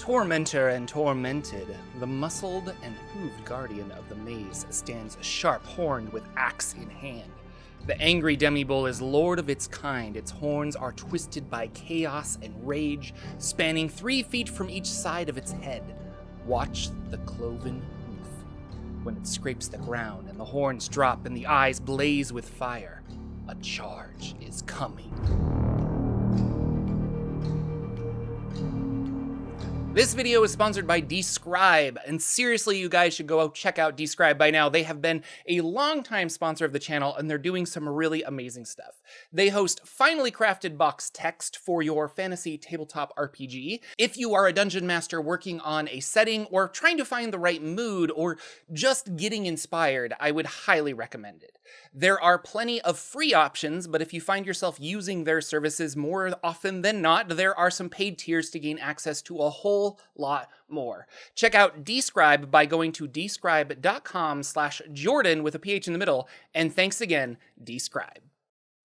Tormentor and tormented, the muscled and hooved guardian of the maze stands sharp-horned with axe in hand. The angry demi-bull is lord of its kind. Its horns are twisted by chaos and rage, spanning 3 feet from each side of its head. Watch the cloven hoof. When it scrapes the ground and the horns drop and the eyes blaze with fire, a charge is coming. This video is sponsored by Describe, and seriously, you guys should go out check out Describe by now. They have been a longtime sponsor of the channel, and they're doing some really amazing stuff. They host finely crafted box text for your fantasy tabletop RPG. If you are a dungeon master working on a setting, or trying to find the right mood, or just getting inspired, I would highly recommend it. There are plenty of free options, but if you find yourself using their services more often than not, there are some paid tiers to gain access to a whole lot more. Check out Describe by going to describe.com/Jordan with a PH in the middle, and thanks again, Describe.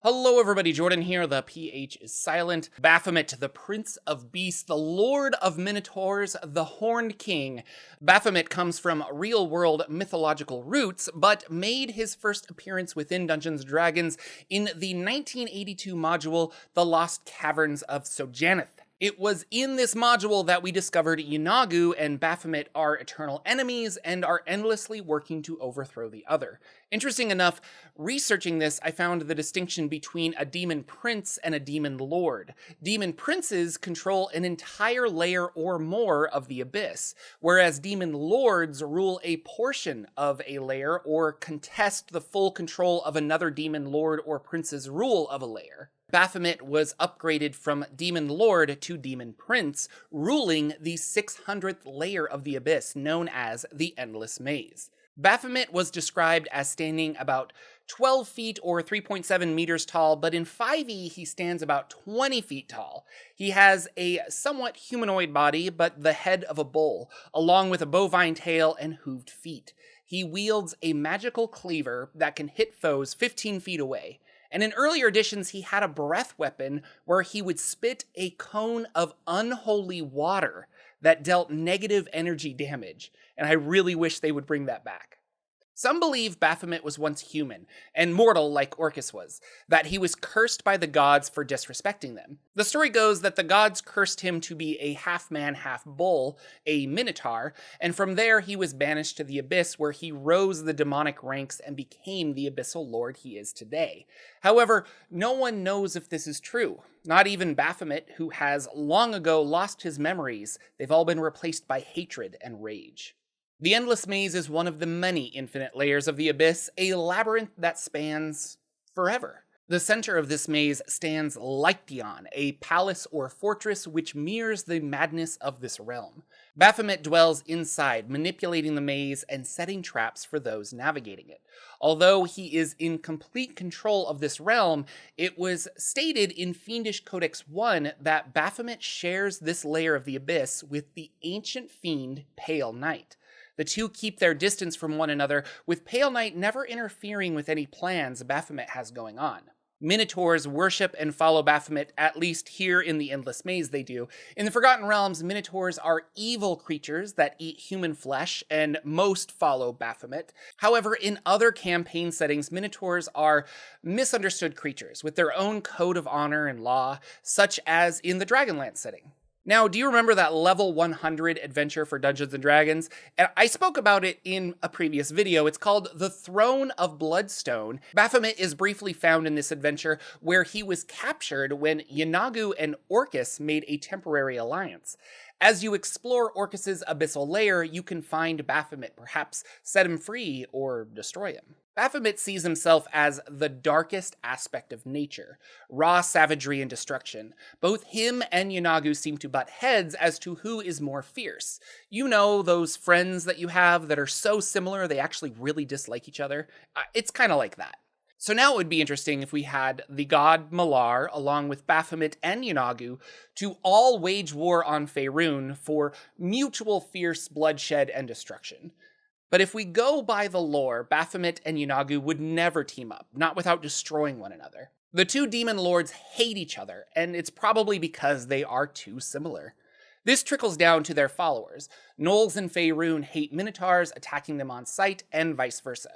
Hello everybody, Jordan here, the PH is silent. Baphomet, the Prince of Beasts, the Lord of Minotaurs, the Horned King. Baphomet comes from real-world mythological roots, but made his first appearance within Dungeons & Dragons in the 1982 module, The Lost Caverns of Sojaneth. It was in this module that we discovered Yeenoghu and Baphomet are eternal enemies and are endlessly working to overthrow the other. Interesting enough, researching this, I found the distinction between a demon prince and a demon lord. Demon princes control an entire layer or more of the abyss, whereas demon lords rule a portion of a layer or contest the full control of another demon lord or prince's rule of a layer. Baphomet was upgraded from Demon Lord to Demon Prince, ruling the 600th layer of the abyss, known as the Endless Maze. Baphomet was described as standing about 12 feet or 3.7 meters tall, but in 5e he stands about 20 feet tall. He has a somewhat humanoid body, but the head of a bull, along with a bovine tail and hooved feet. He wields a magical cleaver that can hit foes 15 feet away. And in earlier editions, he had a breath weapon where he would spit a cone of unholy water that dealt negative energy damage, and I really wish they would bring that back. Some believe Baphomet was once human, and mortal like Orcus was, that he was cursed by the gods for disrespecting them. The story goes that the gods cursed him to be a half-man, half-bull, a minotaur, and from there he was banished to the abyss where he rose the demonic ranks and became the abyssal lord he is today. However, no one knows if this is true. Not even Baphomet, who has long ago lost his memories. They've all been replaced by hatred and rage. The Endless Maze is one of the many infinite layers of the abyss, a labyrinth that spans forever. The center of this maze stands Lycteon, a palace or fortress which mirrors the madness of this realm. Baphomet dwells inside, manipulating the maze and setting traps for those navigating it. Although he is in complete control of this realm, it was stated in Fiendish Codex 1 that Baphomet shares this layer of the abyss with the ancient fiend Pale Knight. The two keep their distance from one another, with Pale Knight never interfering with any plans Baphomet has going on. Minotaurs worship and follow Baphomet, at least here in the Endless Maze they do. In the Forgotten Realms, Minotaurs are evil creatures that eat human flesh, and most follow Baphomet. However, in other campaign settings, Minotaurs are misunderstood creatures with their own code of honor and law, such as in the Dragonlance setting. Now, do you remember that level 100 adventure for Dungeons & Dragons? And I spoke about it in a previous video. It's called The Throne of Bloodstone. Baphomet is briefly found in this adventure where he was captured when Yeenoghu and Orcus made a temporary alliance. As you explore Orcus's abyssal lair, you can find Baphomet, perhaps set him free or destroy him. Baphomet sees himself as the darkest aspect of nature, raw savagery and destruction. Both him and Yeenoghu seem to butt heads as to who is more fierce. You know, those friends that you have that are so similar they actually really dislike each other? It's kind of like that. So now it would be interesting if we had the god Malar, along with Baphomet and Yeenoghu, to all wage war on Faerun for mutual fierce bloodshed and destruction. But if we go by the lore, Baphomet and Yeenoghu would never team up, not without destroying one another. The two demon lords hate each other, and it's probably because they are too similar. This trickles down to their followers. Gnolls and Faerun hate Minotaurs, attacking them on sight, and vice versa.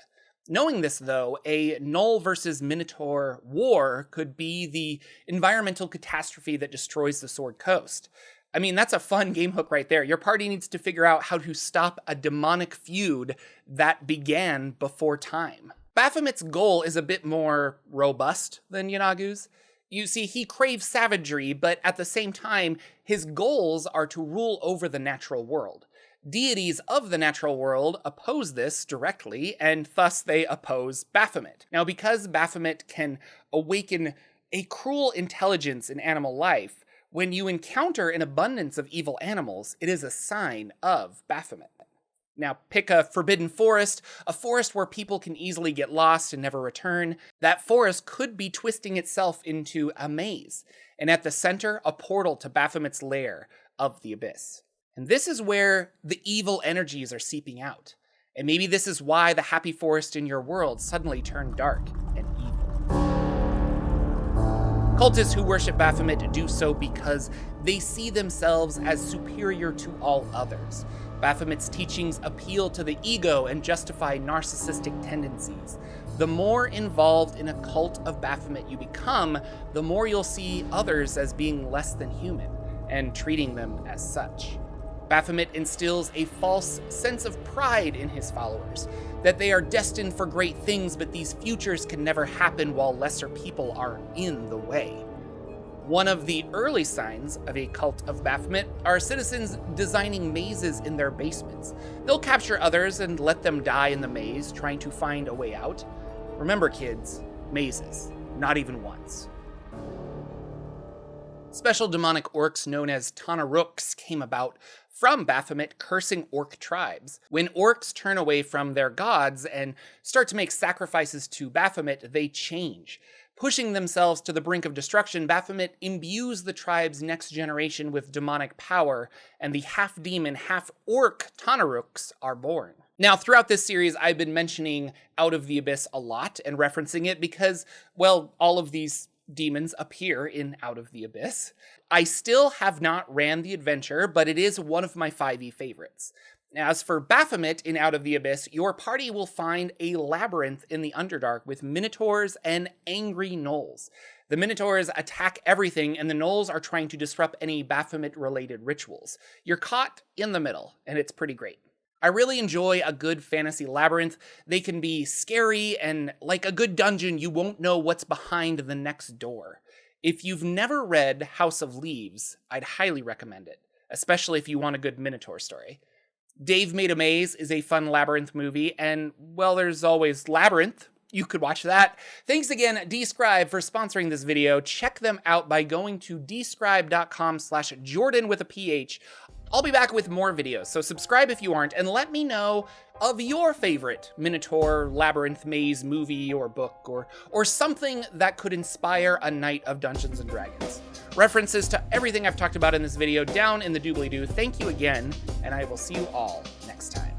Knowing this, though, a Gnoll versus Minotaur war could be the environmental catastrophe that destroys the Sword Coast. I mean, that's a fun game hook right there. Your party needs to figure out how to stop a demonic feud that began before time. Baphomet's goal is a bit more robust than Yeenoghu's. You see, he craves savagery, but at the same time, his goals are to rule over the natural world. Deities of the natural world oppose this directly, and thus they oppose Baphomet. Now, because Baphomet can awaken a cruel intelligence in animal life, when you encounter an abundance of evil animals, it is a sign of Baphomet. Now, pick a forbidden forest, a forest where people can easily get lost and never return. That forest could be twisting itself into a maze, and at the center, a portal to Baphomet's lair of the Abyss. And this is where the evil energies are seeping out. And maybe this is why the happy forest in your world suddenly turned dark and evil. Cultists who worship Baphomet do so because they see themselves as superior to all others. Baphomet's teachings appeal to the ego and justify narcissistic tendencies. The more involved in a cult of Baphomet you become, the more you'll see others as being less than human and treating them as such. Baphomet instills a false sense of pride in his followers, that they are destined for great things, but these futures can never happen while lesser people are in the way. One of the early signs of a cult of Baphomet are citizens designing mazes in their basements. They'll capture others and let them die in the maze, trying to find a way out. Remember, kids, mazes, not even once. Special demonic orcs known as Tanarooks came about from Baphomet cursing orc tribes. When orcs turn away from their gods and start to make sacrifices to Baphomet, they change. Pushing themselves to the brink of destruction, Baphomet imbues the tribe's next generation with demonic power, and the half-demon, half-orc Tanarooks are born. Now, throughout this series, I've been mentioning Out of the Abyss a lot and referencing it because, well, all of these demons appear in Out of the Abyss. I still have not ran the adventure, but it is one of my 5e favorites. As for Baphomet in Out of the Abyss, your party will find a labyrinth in the Underdark with Minotaurs and angry Gnolls. The Minotaurs attack everything, and the Gnolls are trying to disrupt any Baphomet-related rituals. You're caught in the middle, and it's pretty great. I really enjoy a good fantasy labyrinth. They can be scary, and like a good dungeon, you won't know what's behind the next door. If you've never read House of Leaves, I'd highly recommend it, especially if you want a good Minotaur story. Dave Made a Maze is a fun labyrinth movie, and, well, there's always Labyrinth. You could watch that. Thanks again, Describe, for sponsoring this video. Check them out by going to describe.com/Jordan with a PH. I'll be back with more videos, so subscribe if you aren't, and let me know of your favorite Minotaur, Labyrinth, Maze movie or book, or something that could inspire a night of Dungeons & Dragons. References to everything I've talked about in this video down in the doobly-doo. Thank you again, and I will see you all next time.